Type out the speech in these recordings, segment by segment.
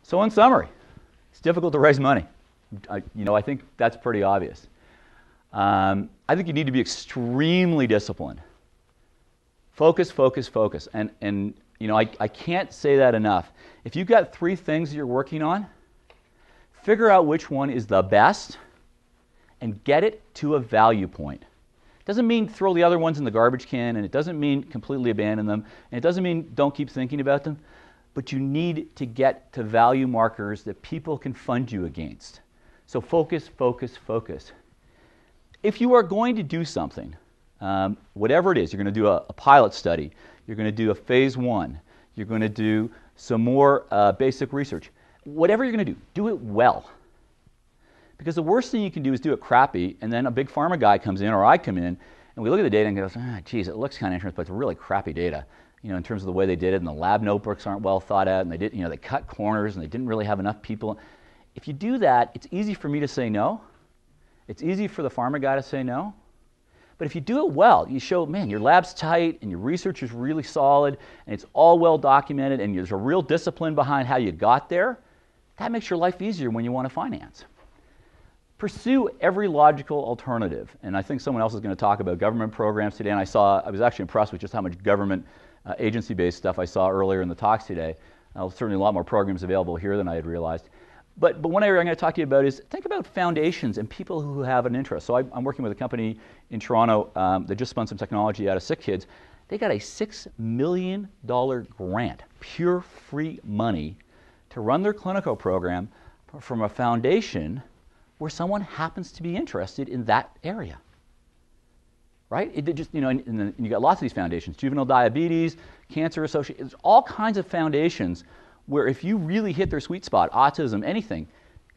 So in summary, it's difficult to raise money. I think that's pretty obvious. I think you need to be extremely disciplined. Focus, focus, focus. And I can't say that enough. If you've got 3 things you're working on, figure out which one is the best and get it to a value point. Doesn't mean throw the other ones in the garbage can, and it doesn't mean completely abandon them, and it doesn't mean don't keep thinking about them, but you need to get to value markers that people can fund you against. So focus, focus, focus. If you are going to do something, whatever it is, you're going to do a pilot study, you're going to do a phase 1, you're going to do some more basic research. Whatever you're going to do it well. Because the worst thing you can do is do it crappy, and then a big pharma guy comes in, or I come in, and we look at the data and goes, geez, it looks kind of interesting, but it's really crappy data, in terms of the way they did it, and the lab notebooks aren't well thought out, and they cut corners, and they didn't really have enough people. If you do that, it's easy for me to say no. It's easy for the pharma guy to say no. But if you do it well, you show, man, your lab's tight, and your research is really solid, and it's all well documented, and there's a real discipline behind how you got there, that makes your life easier when you want to finance. Pursue every logical alternative. And I think someone else is going to talk about government programs today, and I was actually impressed with just how much government agency-based stuff I saw earlier in the talks today. Certainly a lot more programs available here than I had realized. But one area I'm going to talk to you about is think about foundations and people who have an interest. So I'm working with a company in Toronto that just spun some technology out of sick kids. They got a $6 million grant, pure free money, to run their clinical program from a foundation where someone happens to be interested in that area, right? And you got lots of these foundations, juvenile diabetes, cancer associated, there's all kinds of foundations where if you really hit their sweet spot, autism, anything,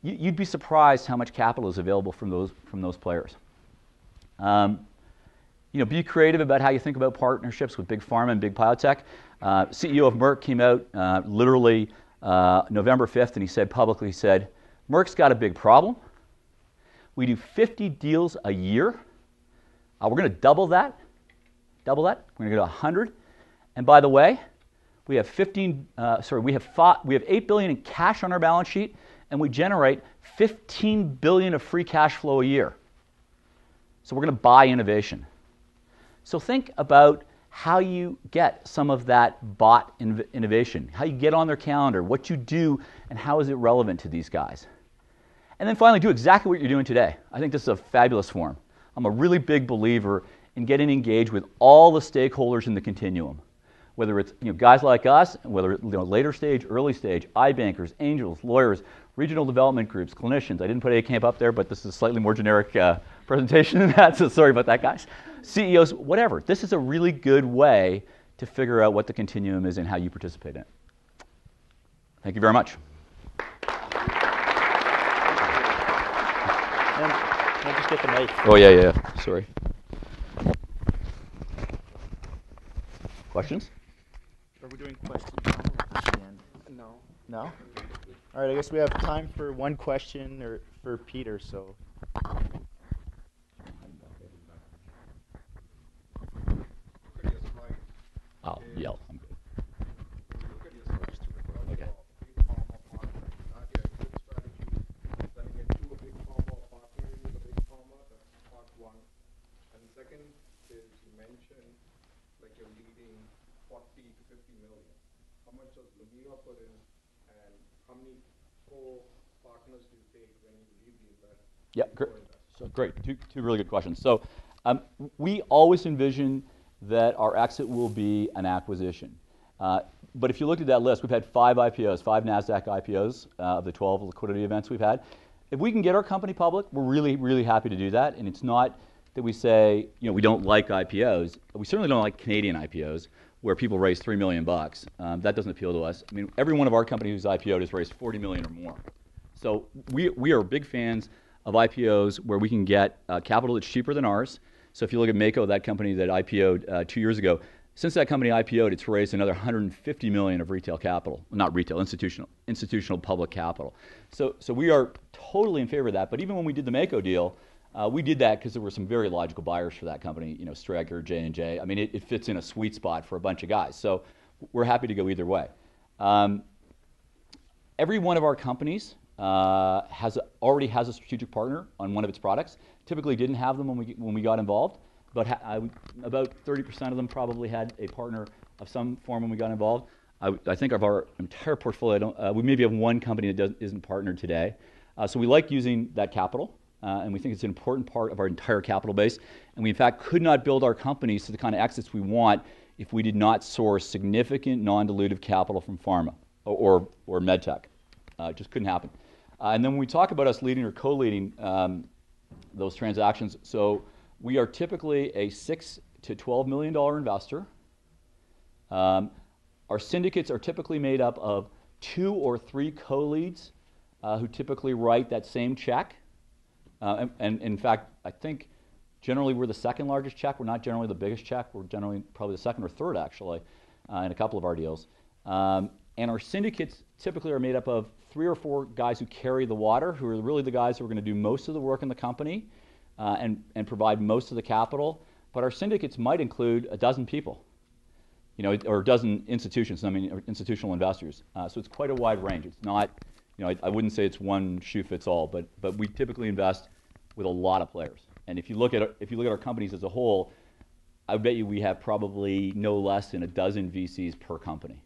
you'd be surprised how much capital is available from those players. Be creative about how you think about partnerships with big pharma and big biotech. CEO of Merck came out literally November 5th, and he said publicly, Merck's got a big problem. We do 50 deals a year. We're going to double that. We're going to go to 100. And by the way, we have we have $8 billion in cash on our balance sheet, and we generate $15 billion of free cash flow a year. So we're going to buy innovation. So think about how you get some of that bought innovation, how you get on their calendar, what you do, and how is it relevant to these guys. And then finally, do exactly what you're doing today. I think this is a fabulous forum. I'm a really big believer in getting engaged with all the stakeholders in the continuum, whether it's guys like us, whether it's later stage, early stage, iBankers, angels, lawyers, regional development groups, clinicians. I didn't put ACAMP up there, but this is a slightly more generic presentation than that, so sorry about that, guys. CEOs, whatever. This is a really good way to figure out what the continuum is and how you participate in it. Thank you very much. Can I just get the mic? Oh, yeah. Sorry. Questions? Are we doing questions at the end? No. No? All right, I guess we have time for one question or for Peter, so. I'll yell. I'm good. Okay. Second is you mentioned like you're leading 40 to 50 million. How much does Lumira put in, and how many co-partners do you take when you lead the investment? Yeah, great. So great. Two really good questions. So we always envision that our exit will be an acquisition. But if you look at that list, we've had 5 IPOs, 5 NASDAQ IPOs of the 12 liquidity events we've had. If we can get our company public, we're really, really happy to do that. And it's not that we say, we don't like IPOs. We certainly don't like Canadian IPOs where people raise $3 million. That doesn't appeal to us. I mean, every one of our companies who's IPO'd has raised $40 million or more. So we are big fans of IPOs where we can get capital that's cheaper than ours. So if you look at Mako, that company that IPO'd 2 years ago, since that company IPO'd, it's raised another $150 million of retail capital. Not retail, institutional public capital. So we are totally in favor of that. But even when we did the Mako deal, we did that because there were some very logical buyers for that company, Stryker, J&J. I mean, it fits in a sweet spot for a bunch of guys. So we're happy to go either way. Every one of our companies already has a strategic partner on one of its products. Typically didn't have them when we got involved, but about 30% of them probably had a partner of some form when we got involved. I think of our entire portfolio, we maybe have one company that isn't partnered today. So we like using that capital, and we think it's an important part of our entire capital base. And we, in fact, could not build our companies to the kind of exits we want if we did not source significant non-dilutive capital from pharma or medtech. It just couldn't happen. And then when we talk about us leading or co-leading those transactions, so we are typically a $6 to $12 million investor. Our syndicates are typically made up of 2 or 3 co-leads who typically write that same check. And in fact, I think generally we're the second largest check. We're not generally the biggest check. We're generally probably the second or third, actually, in a couple of our deals. And our syndicates typically are made up of 3 or 4 guys who carry the water, who are really the guys who are going to do most of the work in the company and provide most of the capital. But our syndicates might include a dozen people, or a dozen institutions, institutional investors. So it's quite a wide range. It's not, I wouldn't say it's one shoe fits all, but we typically invest with a lot of players. And if you look at our companies as a whole, I bet you we have probably no less than a dozen VCs per company.